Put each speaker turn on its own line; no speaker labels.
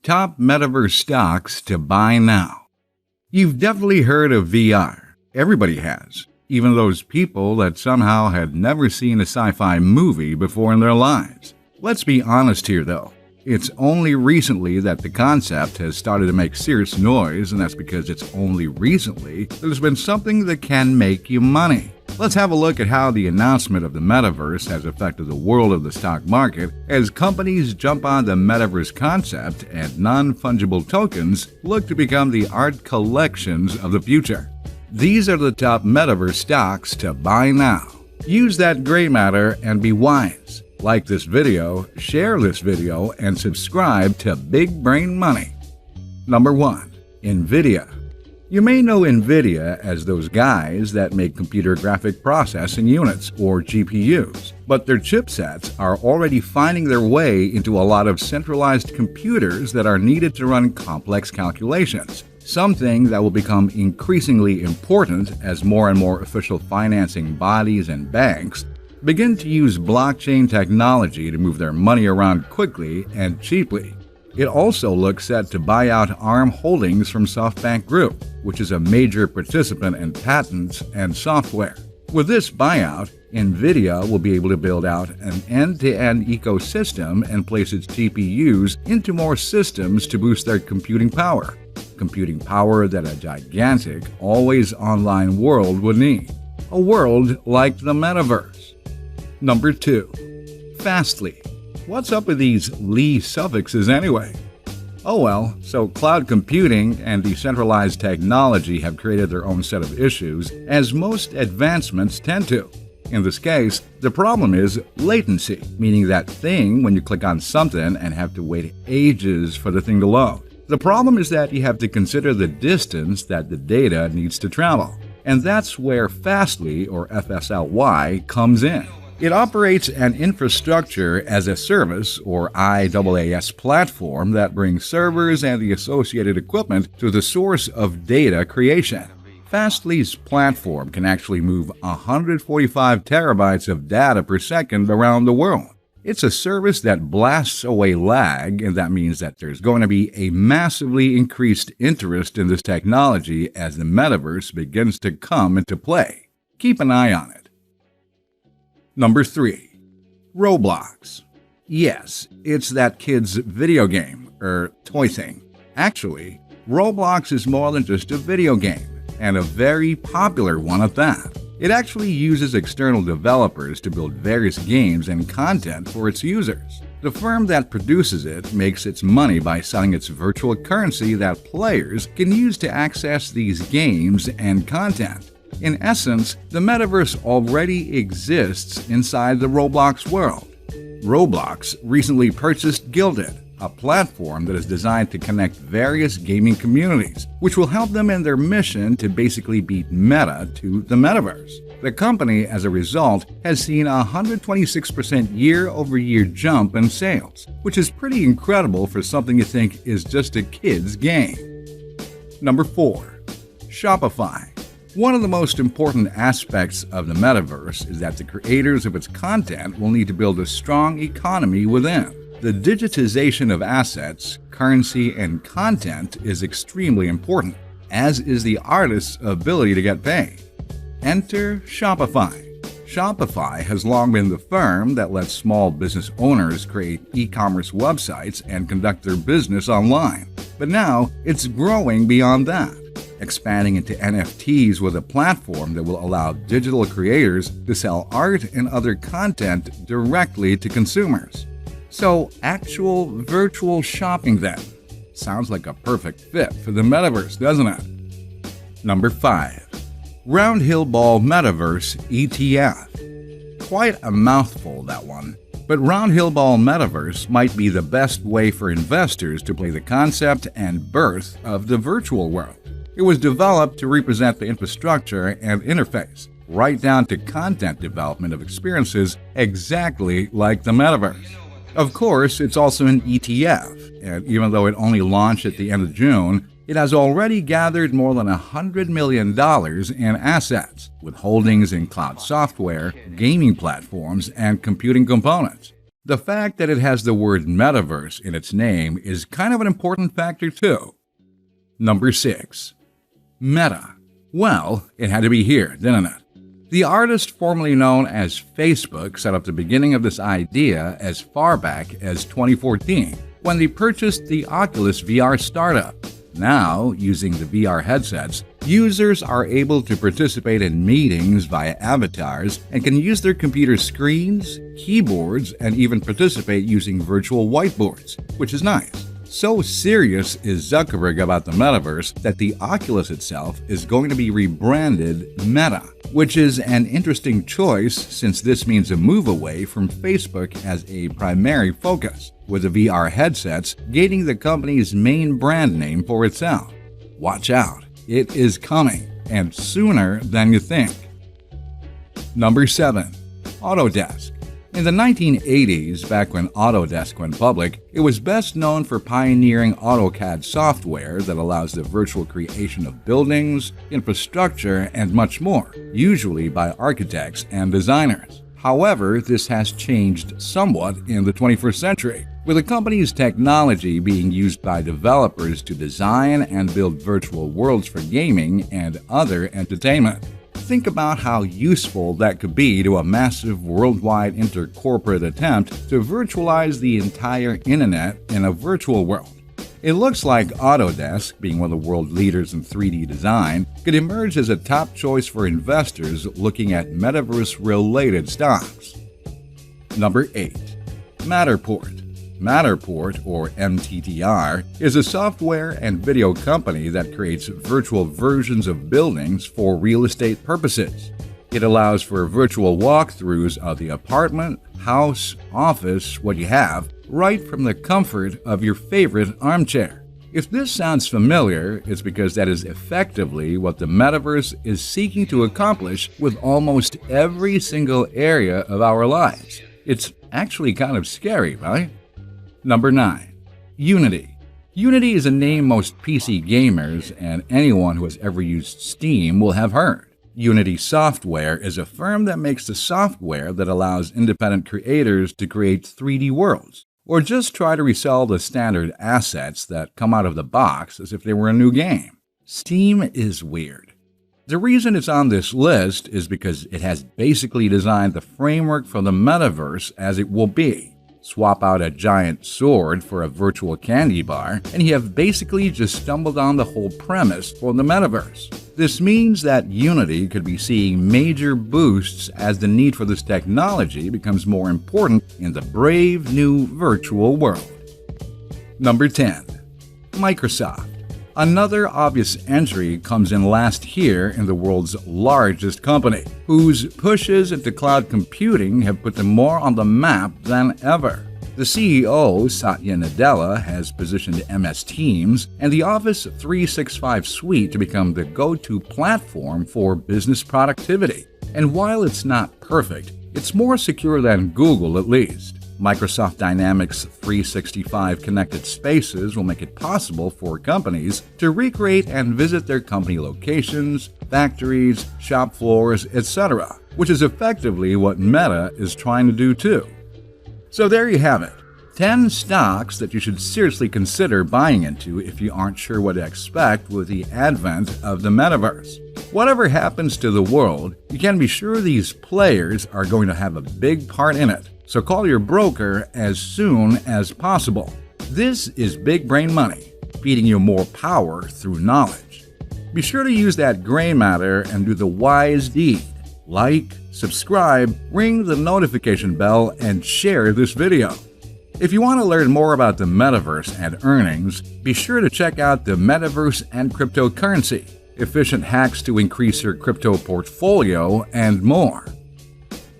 Top Metaverse stocks to buy now. You've definitely heard of VR. Everybody has. Even those people that somehow had never seen a sci-fi movie before in their lives. Let's be honest here though. It's only recently that the concept has started to make serious noise, and that's because it's only recently that there's been something that can make you money. Let's have a look at how the announcement of the Metaverse has affected the world of the stock market as companies jump on the Metaverse concept and non-fungible tokens look to become the art collections of the future. These are the top Metaverse stocks to buy now. Use that gray matter and be wise. Like this video, share this video, and subscribe to Big Brain Money. Number 1. NVIDIA. You may know NVIDIA as those guys that make computer graphic processing units, or GPUs, but their chipsets are already finding their way into a lot of centralized computers that are needed to run complex calculations, something that will become increasingly important as more and more official financing bodies and banks begin to use blockchain technology to move their money around quickly and cheaply. It also looks set to buy out ARM Holdings from SoftBank Group, which is a major participant in patents and software. With this buyout, NVIDIA will be able to build out an end-to-end ecosystem and place its GPUs into more systems to boost their computing power. Computing power that a gigantic, always-online world would need. A world like the Metaverse. Number 2. Fastly. What's up with these Lee suffixes anyway? Oh well, so cloud computing and decentralized technology have created their own set of issues, as most advancements tend to. In this case, the problem is latency, meaning that thing when you click on something and have to wait ages for the thing to load. The problem is that you have to consider the distance that the data needs to travel, and that's where Fastly, or FSLY, comes in. It operates an infrastructure as a service, or IaaS platform that brings servers and the associated equipment to the source of data creation. Fastly's platform can actually move 145 terabytes of data per second around the world. It's a service that blasts away lag, and that means that there's going to be a massively increased interest in this technology as the Metaverse begins to come into play. Keep an eye on it. Number 3. Roblox. Yes, it's that kid's video game, toy thing. Actually, Roblox is more than just a video game, and a very popular one at that. It actually uses external developers to build various games and content for its users. The firm that produces it makes its money by selling its virtual currency that players can use to access these games and content. In essence, the Metaverse already exists inside the Roblox world. Roblox recently purchased Guilded, a platform that is designed to connect various gaming communities, which will help them in their mission to basically beat Meta to the Metaverse. The company, as a result, has seen a 126% year-over-year jump in sales, which is pretty incredible for something you think is just a kid's game. Number 4. Shopify. One of the most important aspects of the Metaverse is that the creators of its content will need to build a strong economy within. The digitization of assets, currency, and content is extremely important, as is the artist's ability to get paid. Enter Shopify. Shopify has long been the firm that lets small business owners create e-commerce websites and conduct their business online. But now it's growing beyond that, expanding into NFTs with a platform that will allow digital creators to sell art and other content directly to consumers. So, actual virtual shopping then. Sounds like a perfect fit for the Metaverse, doesn't it? Number 5. Round Hillball Metaverse ETF. Quite a mouthful, that one. But Round Hillball Metaverse might be the best way for investors to play the concept and birth of the virtual world. It was developed to represent the infrastructure and interface, right down to content development of experiences exactly like the Metaverse. Of course, it's also an ETF, and even though it only launched at the end of June, it has already gathered more than $100 million in assets, with holdings in cloud software, gaming platforms, and computing components. The fact that it has the word Metaverse in its name is kind of an important factor too. Number 6. Meta. Well, it had to be here, didn't it? The artist formerly known as Facebook set up the beginning of this idea as far back as 2014, when they purchased the Oculus VR startup. Now, using the VR headsets, users are able to participate in meetings via avatars and can use their computer screens, keyboards, and even participate using virtual whiteboards, which is nice. So serious is Zuckerberg about the metaverse that the Oculus itself is going to be rebranded Meta, which is an interesting choice since this means a move away from Facebook as a primary focus, with the VR headsets gaining the company's main brand name for itself. Watch out, it is coming, and sooner than you think. Number 7. Autodesk. In the 1980s, back when Autodesk went public, it was best known for pioneering AutoCAD software that allows the virtual creation of buildings, infrastructure, and much more, usually by architects and designers. However, this has changed somewhat in the 21st century, with the company's technology being used by developers to design and build virtual worlds for gaming and other entertainment. Think about how useful that could be to a massive worldwide intercorporate attempt to virtualize the entire internet in a virtual world. It looks like Autodesk, being one of the world leaders in 3D design, could emerge as a top choice for investors looking at metaverse-related stocks. Number 8. Matterport. Matterport, or MTTR, is a software and video company that creates virtual versions of buildings for real estate purposes. It allows for virtual walkthroughs of the apartment, house, office, what you have, right from the comfort of your favorite armchair. If this sounds familiar, it's because that is effectively what the metaverse is seeking to accomplish with almost every single area of our lives. It's actually kind of scary, right? Number 9. Unity. Unity is a name most PC gamers and anyone who has ever used Steam will have heard. Unity Software is a firm that makes the software that allows independent creators to create 3D worlds, or just try to resell the standard assets that come out of the box as if they were a new game. Steam is weird. The reason it's on this list is because it has basically designed the framework for the metaverse as it will be. Swap out a giant sword for a virtual candy bar, and you have basically just stumbled on the whole premise for the metaverse. This means that Unity could be seeing major boosts as the need for this technology becomes more important in the brave new virtual world. Number 10. Microsoft. Another obvious entry comes in last here in the world's largest company, whose pushes into cloud computing have put them more on the map than ever. The CEO, Satya Nadella, has positioned MS Teams and the Office 365 suite to become the go-to platform for business productivity. And while it's not perfect, it's more secure than Google at least. Microsoft Dynamics 365 Connected Spaces will make it possible for companies to recreate and visit their company locations, factories, shop floors, etc., which is effectively what Meta is trying to do too. So there you have it. 10 stocks that you should seriously consider buying into if you aren't sure what to expect with the advent of the metaverse. Whatever happens to the world, you can be sure these players are going to have a big part in it. So call your broker as soon as possible. This is Big Brain Money, feeding you more power through knowledge. Be sure to use that gray matter and do the wise deed. Like, subscribe, ring the notification bell, and share this video. If you want to learn more about the metaverse and earnings, be sure to check out the Metaverse and Cryptocurrency, efficient hacks to increase your crypto portfolio, and more.